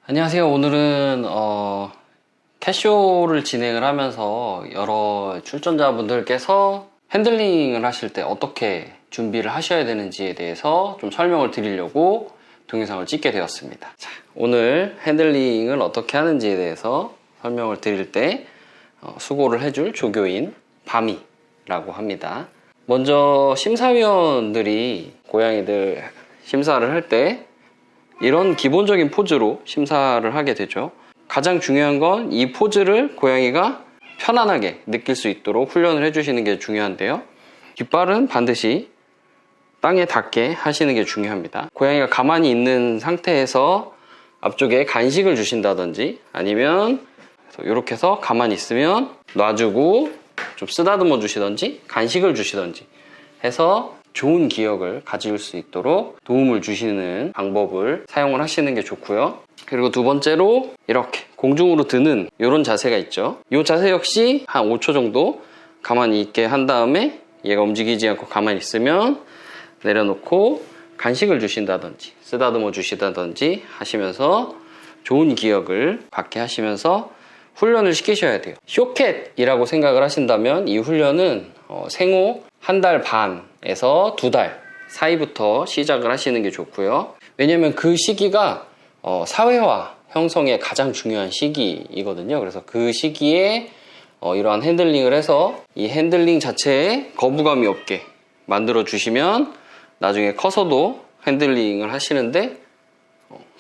안녕하세요. 오늘은 캐쇼를 진행을 하면서 여러 출전자분들께서 핸들링을 하실 때 어떻게 준비를 하셔야 되는지에 대해서 좀 설명을 드리려고 동영상을 찍게 되었습니다. 자, 오늘 핸들링을 어떻게 하는지에 대해서 설명을 드릴 때 수고를 해줄 조교인 바미라고 합니다. 먼저 심사위원들이 고양이들 심사를 할 때 이런 기본적인 포즈로 심사를 하게 되죠. 가장 중요한 건 이 포즈를 고양이가 편안하게 느낄 수 있도록 훈련을 해주시는 게 중요한데요. 뒷발은 반드시 땅에 닿게 하시는 게 중요합니다. 고양이가 가만히 있는 상태에서 앞쪽에 간식을 주신다든지 아니면 이렇게 해서 가만히 있으면 놔주고 좀 쓰다듬어 주시던지 간식을 주시던지 해서 좋은 기억을 가질 수 있도록 도움을 주시는 방법을 사용을 하시는 게 좋고요. 그리고 두 번째로 이렇게 공중으로 드는 이런 자세가 있죠. 이 자세 역시 한 5초 정도 가만히 있게 한 다음에 얘가 움직이지 않고 가만히 있으면 내려놓고 간식을 주신다든지 쓰다듬어 주시다든지 하시면서 좋은 기억을 받게 하시면서 훈련을 시키셔야 돼요. 쇼캣이라고 생각을 하신다면 이 훈련은 생후 1달 반에서 2달 사이부터 시작을 하시는 게 좋고요. 왜냐면 그 시기가 사회화 형성에 가장 중요한 시기이거든요. 그래서 그 시기에 이러한 핸들링을 해서 이 핸들링 자체에 거부감이 없게 만들어 주시면 나중에 커서도 핸들링을 하시는데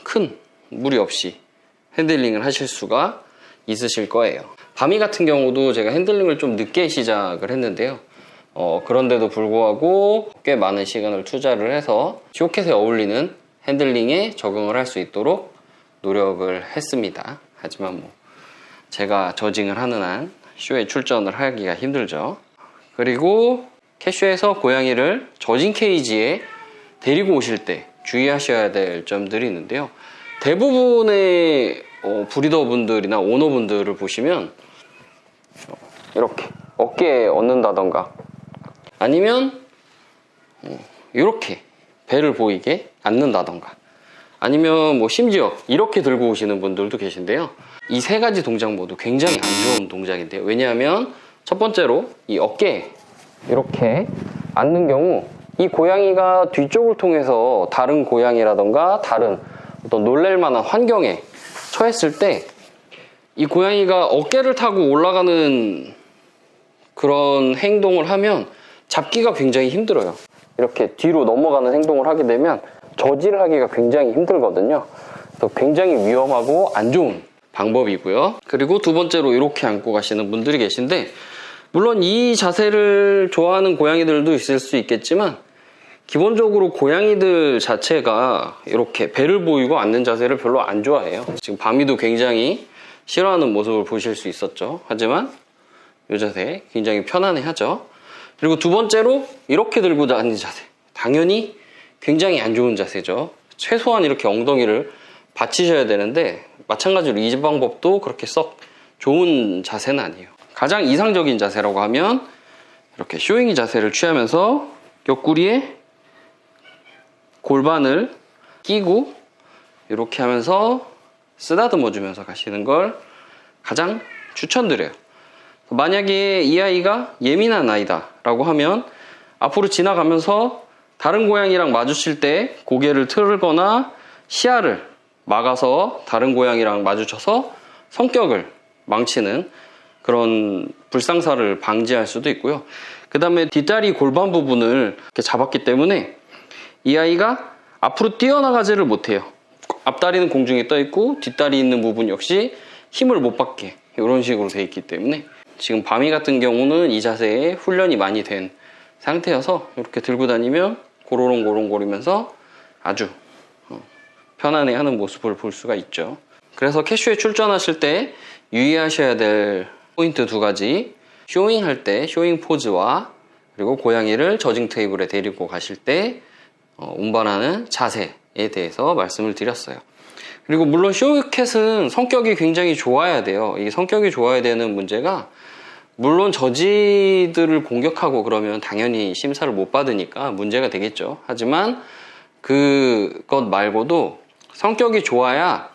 큰 무리 없이 핸들링을 하실 수가 있으실 거예요. 바미 같은 경우도 제가 핸들링을 좀 늦게 시작을 했는데요. 그런데도 불구하고 꽤 많은 시간을 투자를 해서 쇼캣에 어울리는 핸들링에 적응을 할 수 있도록 노력을 했습니다. 하지만 제가 저징을 하는 한 쇼에 출전을 하기가 힘들죠. 그리고 캐쇼에서 고양이를 저징 케이지에 데리고 오실 때 주의하셔야 될 점들이 있는데요. 대부분의 브리더분들이나 오너분들을 보시면 이렇게 어깨에 얹는다던가 아니면 이렇게 배를 보이게 앉는다던가 아니면 심지어 이렇게 들고 오시는 분들도 계신데요. 이 세 가지 동작 모두 굉장히 안 좋은 동작인데요. 왜냐하면 첫 번째로 이 어깨에 이렇게 앉는 경우 이 고양이가 뒤쪽을 통해서 다른 고양이라던가 다른 어떤 놀랄만한 환경에 처했을 때 이 고양이가 어깨를 타고 올라가는 그런 행동을 하면 잡기가 굉장히 힘들어요. 이렇게 뒤로 넘어가는 행동을 하게 되면 저지를 하기가 굉장히 힘들거든요. 그래서 굉장히 위험하고 안 좋은 방법이고요. 그리고 두 번째로 이렇게 안고 가시는 분들이 계신데 물론 이 자세를 좋아하는 고양이들도 있을 수 있겠지만 기본적으로 고양이들 자체가 이렇게 배를 보이고 앉는 자세를 별로 안 좋아해요. 지금 바미도 굉장히 싫어하는 모습을 보실 수 있었죠. 하지만 이 자세 굉장히 편안해하죠. 그리고 두 번째로 이렇게 들고 다니는 자세, 당연히 굉장히 안 좋은 자세죠. 최소한 이렇게 엉덩이를 받치셔야 되는데 마찬가지로 이 방법도 그렇게 썩 좋은 자세는 아니에요. 가장 이상적인 자세라고 하면 이렇게 쇼잉이 자세를 취하면서 옆구리에 골반을 끼고 이렇게 하면서 쓰다듬어 주면서 가시는 걸 가장 추천드려요. 만약에 이 아이가 예민한 아이다 라고 하면 앞으로 지나가면서 다른 고양이랑 마주칠 때 고개를 틀거나 시야를 막아서 다른 고양이랑 마주쳐서 성격을 망치는 그런 불상사를 방지할 수도 있고요. 그 다음에 뒷다리 골반 부분을 이렇게 잡았기 때문에 이 아이가 앞으로 뛰어나가지를 못해요. 앞다리는 공중에 떠 있고 뒷다리 있는 부분 역시 힘을 못 받게 이런 식으로 돼 있기 때문에 지금 바미 같은 경우는 이 자세에 훈련이 많이 된 상태여서 이렇게 들고 다니면 고로롱고롱거리면서 아주 편안해하는 모습을 볼 수가 있죠. 그래서 캐쇼에 출전하실 때 유의하셔야 될 포인트 2가지, 쇼잉 할 때 쇼잉 포즈와 그리고 고양이를 저징 테이블에 데리고 가실 때 운반하는 자세에 대해서 말씀을 드렸어요. 그리고 물론 쇼캣은 성격이 굉장히 좋아야 돼요. 이 성격이 좋아야 되는 문제가 물론 저지들을 공격하고 그러면 당연히 심사를 못 받으니까 문제가 되겠죠. 하지만 그것 말고도 성격이 좋아야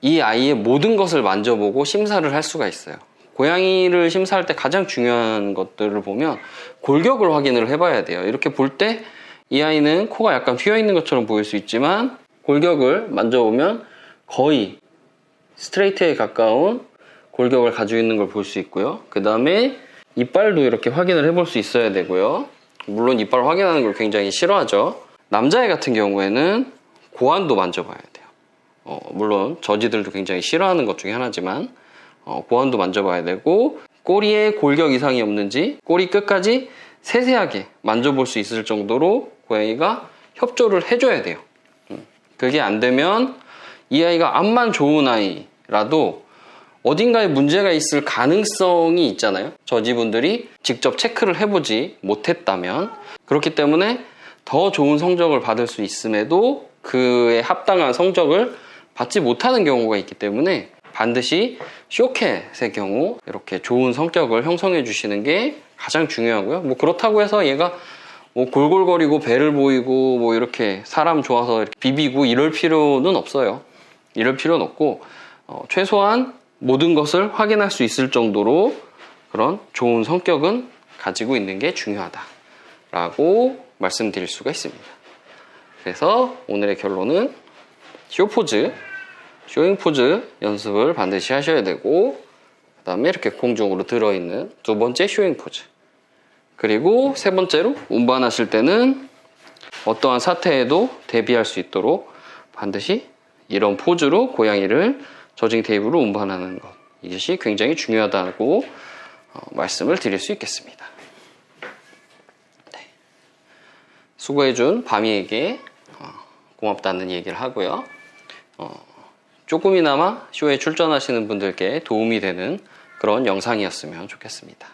이 아이의 모든 것을 만져보고 심사를 할 수가 있어요. 고양이를 심사할 때 가장 중요한 것들을 보면 골격을 확인을 해봐야 돼요. 이렇게 볼 때 이 아이는 코가 약간 휘어있는 것처럼 보일 수 있지만 골격을 만져보면 거의 스트레이트에 가까운 골격을 가지고 있는 걸 볼 수 있고요. 그 다음에 이빨도 이렇게 확인을 해볼 수 있어야 되고요. 물론 이빨 확인하는 걸 굉장히 싫어하죠. 남자애 같은 경우에는 고환도 만져봐야 돼요. 물론 저지들도 굉장히 싫어하는 것 중에 하나지만 고환도 만져봐야 되고, 꼬리에 골격 이상이 없는지 꼬리 끝까지 세세하게 만져볼 수 있을 정도로 고양이가 협조를 해줘야 돼요. 그게 안 되면 이 아이가 앞만 좋은 아이라도 어딘가에 문제가 있을 가능성이 있잖아요. 저지분들이 직접 체크를 해보지 못했다면. 그렇기 때문에 더 좋은 성적을 받을 수 있음에도 그에 합당한 성적을 받지 못하는 경우가 있기 때문에 반드시 쇼캣의 경우 이렇게 좋은 성격을 형성해 주시는 게 가장 중요하고요. 뭐 그렇다고 해서 얘가 뭐 골골거리고 배를 보이고 뭐 이렇게 사람 좋아서 이렇게 비비고 이럴 필요는 없어요. 이럴 필요는 없고 최소한 모든 것을 확인할 수 있을 정도로 그런 좋은 성격은 가지고 있는 게 중요하다라고 말씀드릴 수가 있습니다. 그래서 오늘의 결론은 쇼포즈, 쇼잉 포즈 연습을 반드시 하셔야 되고, 그 다음에 이렇게 공중으로 들어있는 두 번째 쇼잉 포즈, 그리고 세 번째로 운반하실 때는 어떠한 사태에도 대비할 수 있도록 반드시 이런 포즈로 고양이를 저징 테이프로 운반하는 것, 이것이 굉장히 중요하다고 말씀을 드릴 수 있겠습니다. 네. 수고해준 바미에게 고맙다는 얘기를 하고요. 조금이나마 쇼에 출전하시는 분들께 도움이 되는 그런 영상이었으면 좋겠습니다.